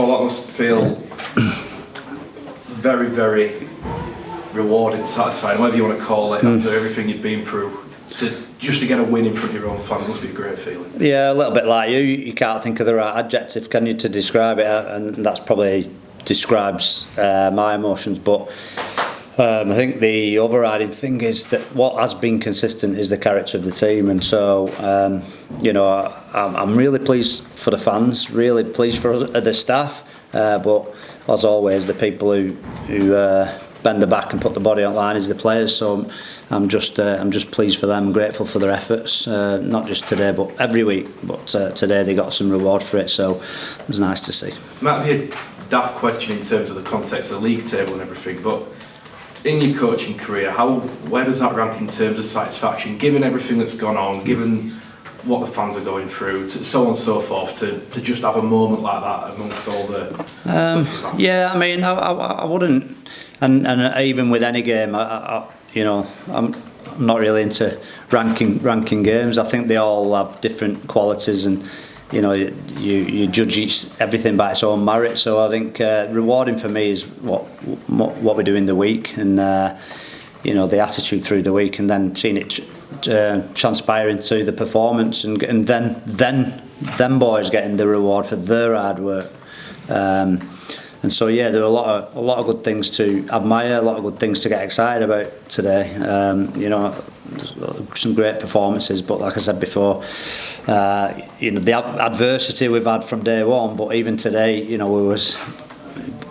Paul, that must feel very, very rewarding, satisfying, whatever you want to call it, after everything you've been through. Just to get a win in front of your own fans must be a great feeling. Yeah, a little bit like you can't think of the right adjective, can you, to describe it, and that's probably describes my emotions. But I think the overriding thing is that what has been consistent is the character of the team, and so I'm really pleased for the fans, really pleased for us, the staff, but as always, the people who bend the back and put the body on line is the players. So I'm just pleased for them, grateful for their efforts, not just today but every week. But today they got some reward for it, so it was nice to see. Might be a daft question in terms of the context of the league table and everything, but in your coaching career, where does that rank in terms of satisfaction, given everything that's gone on, given what the fans are going through, so on and so forth, to just have a moment like that amongst all the yeah, I mean, I wouldn't, and even with any game, I'm not really into ranking games. I think they all have different qualities, and you judge everything by its own merit. So I think rewarding for me is what we do in the week, and the attitude through the week, and then seeing it transpire into the performance, and then them boys getting the reward for their hard work. And so yeah, there are a lot of good things to admire, a lot of good things to get excited about today. Some great performances, but like I said before, the adversity we've had from day one. But even today, we was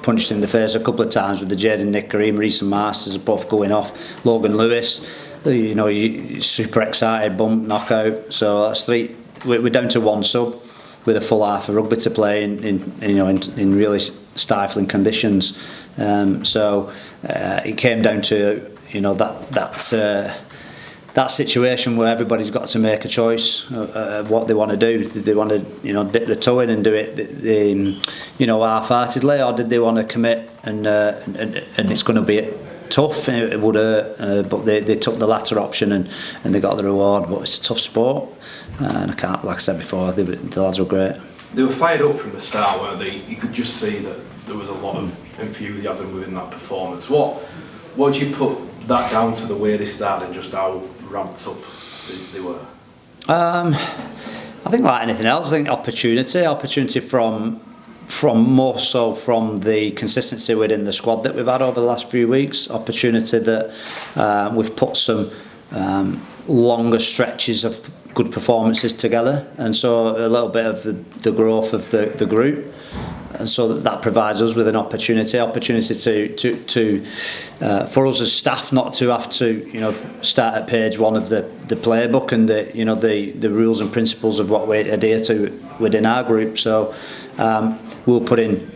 punched in the face a couple of times with the Jaden Nick, Kareem Rees and Masters both going off. Logan Lewis, super excited, bump, knockout. So that's three. We're down to one sub with a full half of rugby to play in really stifling conditions. So it came down to that situation where everybody's got to make a choice of what they want to do. Did they want to dip the toe in and do it half-heartedly, or did they want to commit and it's going to be tough, it would hurt, but they took the latter option and they got the reward. But it's a tough sport, and I can't, like I said before, the lads were great. They were fired up from the start, weren't they? You could just see that there was a lot of enthusiasm within that performance. What do you put that down to, the way they started and just how ramped up they were? I think like anything else, I think opportunity from more so from the consistency within the squad that we've had over the last few weeks. Opportunity that we've put some longer stretches of good performances together, and so a little bit of the growth of the group, and so that provides us with an opportunity to for us as staff not to have to start at page one of the playbook and the rules and principles of what we adhere to within our group. So we'll put in,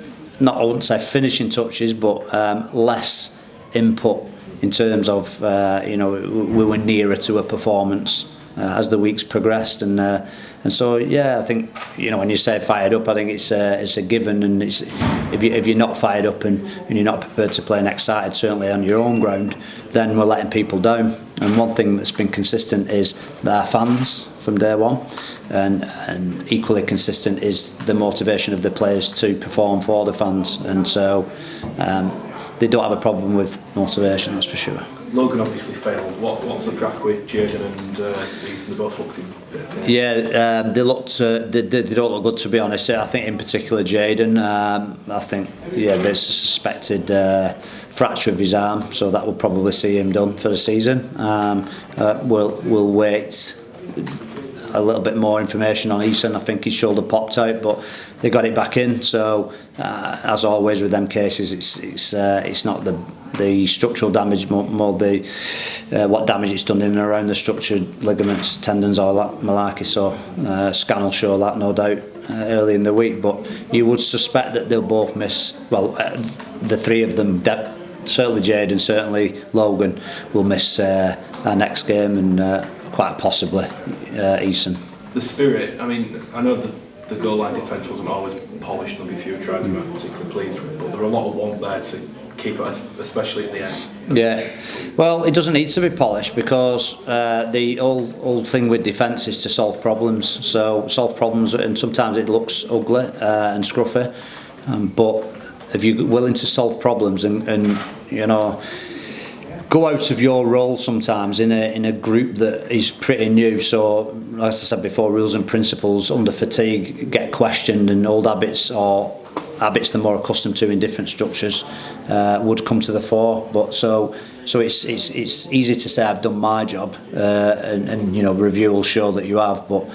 I wouldn't say finishing touches, but less input in terms of we were nearer to a performance as the weeks progressed, and so yeah, I think when you say fired up, I think it's a given, and it's if you're not fired up and you're not prepared to play and excited, certainly on your own ground, then we're letting people down. And one thing that's been consistent is our fans from day one, and equally consistent is the motivation of the players to perform for the fans, and so they don't have a problem with motivation, that's for sure. Logan obviously failed. What's the crack with Jaden and Ethan? They both looked in. Yeah, they don't look good, to be honest. I think in particular Jaden. I think there's a suspected fracture of his arm, so that will probably see him done for the season. We'll wait a little bit more information on Eason. I think his shoulder popped out, but they got it back in. So as always with them cases, it's not the structural damage, more the what damage it's done in and around the structure, ligaments, tendons, all that malarkey. So scan will show that, no doubt, early in the week. But you would suspect that they'll both miss. Well, the three of them, certainly Jaden, certainly Logan, will miss our next game, and quite possibly Eason. The spirit, I mean, I know the goal line defence wasn't always polished. There'll be a few tries I'm not particularly pleased with, but there are a lot of want there to keep it, especially at the end. Yeah, well, it doesn't need to be polished, because the old thing with defence is to solve problems. So solve problems, and sometimes it looks ugly and scruffy, but if you're willing to solve problems and you know, go out of your role sometimes in a group that is pretty new. So, as I said before, rules and principles under fatigue get questioned, and old habits or habits they're more accustomed to in different structures would come to the fore. But so it's easy to say I've done my job, and you know, review will show that you have. But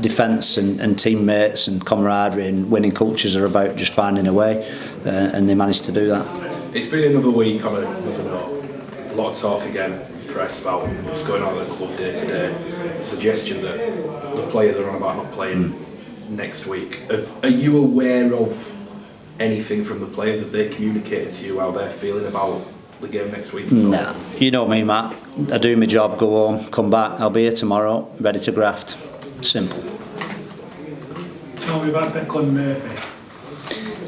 defence and teammates and camaraderie and winning cultures are about just finding a way, and they managed to do that. It's been another week on another note. A lot of talk again in the press about what's going on at the club day to day. The suggestion that the players are on about not playing next week. Are you aware of anything from the players? Have they communicated to you how they're feeling about the game next week? No, you know me, Matt. I do my job, go home, come back. I'll be here tomorrow, ready to graft. Simple. Tell me about Declan Murphy.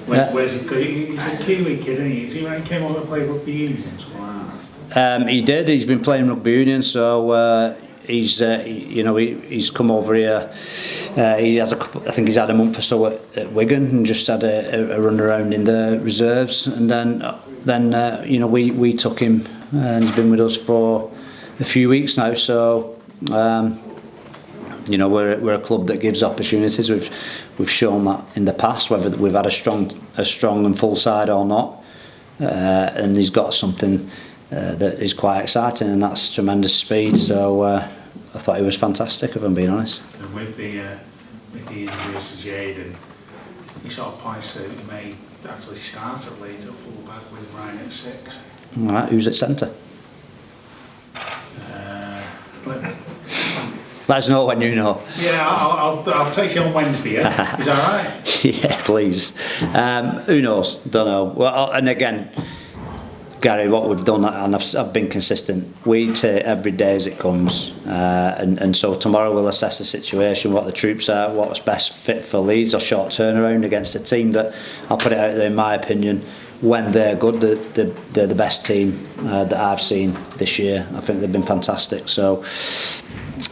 Where's he? He's a Kiwi kid, isn't he? Is he when he came over to play rugby union and something like that? He did. He's been playing rugby union, so he's come over here. He has I think he's had a month or so at Wigan and just had a run around in the reserves, and then you know, we took him, and he's been with us for a few weeks now. So you know, we're a club that gives opportunities. We've shown that in the past, whether we've had a strong and full side or not, and he's got something that is quite exciting, and that's tremendous speed. So I thought he was fantastic, if I'm being honest. And with the injuries to Jade, and he sort of points that he may actually start at Leeds at full back with Ryan at 6. All right, who's at centre? Let us know when you know. Yeah, I'll text you on Wednesday. Yeah? Is that right? Yeah, please. Who knows? Don't know. Well, and again, Gary, what we've done, and I've been consistent, we take every day as it comes, and so tomorrow we'll assess the situation, what the troops are, what's best fit for Leeds, or short turnaround against a team that, I'll put it out there, in my opinion, when they're good, they're the best team that I've seen this year. I think they've been fantastic. So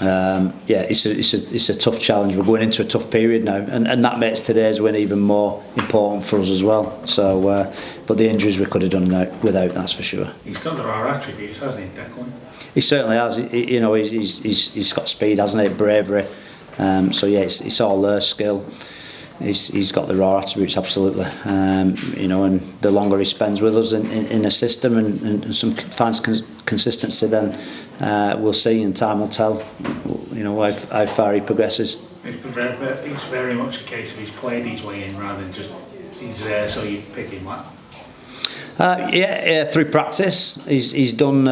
yeah, it's a tough challenge. We're going into a tough period now, and that makes today's win even more important for us as well. So, but the injuries we could have done without, that's for sure. He's got the raw attributes, hasn't he, Declan? He certainly has. You know, he's got speed, hasn't he? Bravery. So yeah, it's all there. Skill. He's got the raw attributes, absolutely. You know, and the longer he spends with us in a system and finds consistency, then we'll see, and time will tell. You know, how far he progresses. It's very much a case of he's played his way in rather than just he's there, so you pick him up. Yeah, through practice, he's done.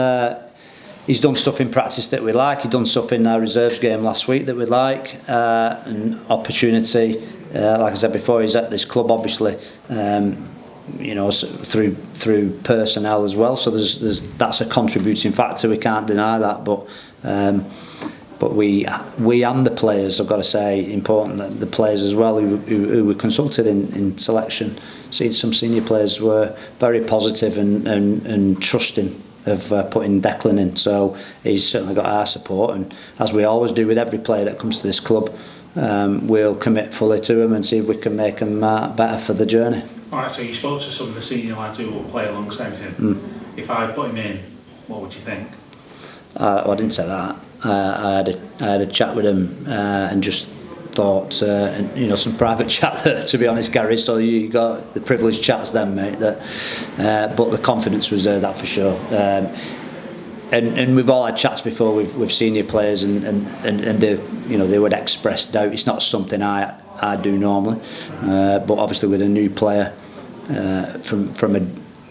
He's done stuff in practice that we like. He's done stuff in our reserves game last week that we like. An opportunity. Like I said before, he's at this club, obviously, you know, through personnel as well. So that's a contributing factor. We can't deny that. But we and the players, I've got to say, important that the players as well who were consulted in selection. See, some senior players were very positive and trusting of putting Declan in. So he's certainly got our support, and as we always do with every player that comes to this club, we'll commit fully to him and see if we can make him better for the journey. Alright, so you spoke to some of the senior lads who will play alongside him. If I put him in, what would you think? I didn't say that. I had a chat with him and just thought, you know, some private chat there, to be honest, Gary. So you got the privileged chats then, mate. But the confidence was there, that for sure. And we've all had chats before with senior players, and they, you know, they would express doubt. It's not something I do normally, but obviously with a new player from a,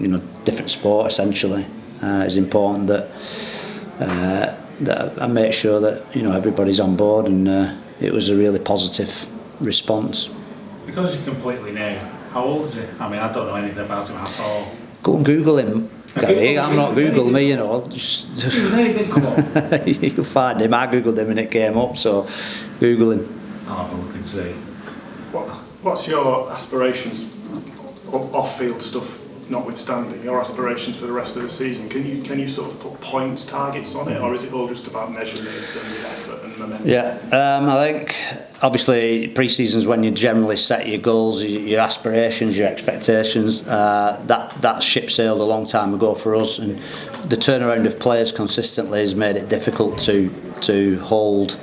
you know, different sport essentially, it's important that I make sure that, you know, everybody's on board, and it was a really positive response. Because he's completely new, how old is he? I mean, I don't know anything about him at all. Go and Google him, Gary. I'm not Google me, you know. Just you'll find him. I googled him and it came up, so Google him. I'll have a look and see. What's your aspirations off-field stuff notwithstanding, your aspirations for the rest of the season, can you sort of put points targets on it, or is it all just about measuring it in terms of effort and momentum? Yeah, I think obviously pre-season's when you generally set your goals, your aspirations, your expectations. That ship sailed a long time ago for us, and the turnaround of players consistently has made it difficult to hold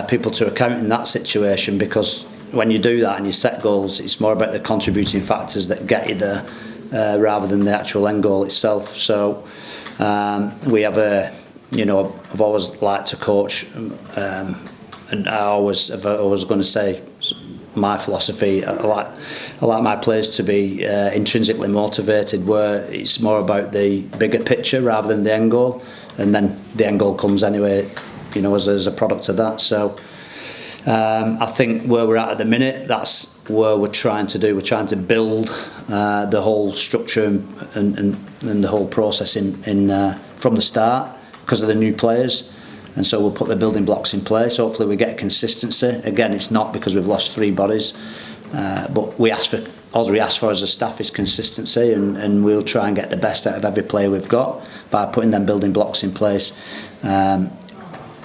people to account in that situation, because when you do that and you set goals, it's more about the contributing factors that get you there rather than the actual end goal itself. So we have I've always liked to coach, and I was going to say my philosophy. I like my players to be intrinsically motivated, where it's more about the bigger picture rather than the end goal, and then the end goal comes anyway, as a product of that. So I think where we're at the minute, that's where we're trying to do. We're trying to build the whole structure and the whole process in from the start, because of the new players. And so we'll put the building blocks in place. Hopefully we get consistency. Again, it's not because we've lost 3 bodies, but all we ask for as a staff is consistency, and we'll try and get the best out of every player we've got by putting them building blocks in place.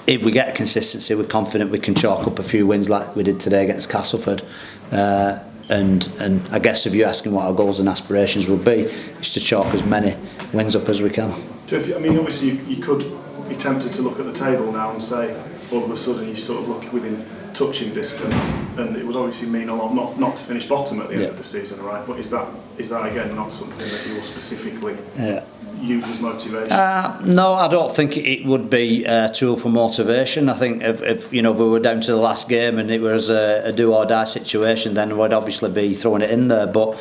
If we get consistency, we're confident we can chalk up a few wins like we did today against Castleford. And I guess if you're asking what our goals and aspirations would be, it's to chalk as many wins up as we can. Obviously you could be tempted to look at the table now and say, all of a sudden you sort of look within touching distance, and it would obviously mean a lot not to finish bottom at the end of the season, right? But is that again not something that you'll specifically use as motivation? No, I don't think it would be a tool for motivation. I think if we were down to the last game and it was a do or die situation, then we'd obviously be throwing it in there. But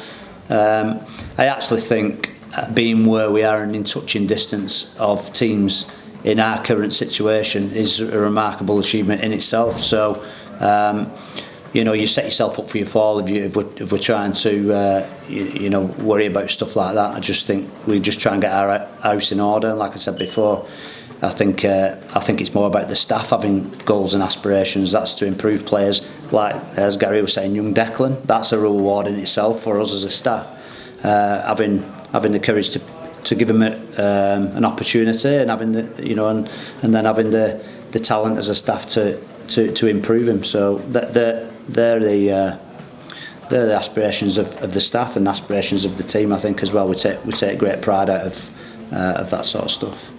I actually think being where we are and in touching distance of teams in our current situation is a remarkable achievement in itself. So you set yourself up for your fall if we're trying to worry about stuff like that. I just think we just try and get our house in order. And like I said before, I think it's more about the staff having goals and aspirations. That's to improve players, like as Gary was saying, young Declan. That's a reward in itself for us as a staff, having the courage to give him an opportunity, and having and then having the talent as a staff to improve him. So they're the aspirations of the staff and aspirations of the team, I think, as well. We take great pride out of that sort of stuff.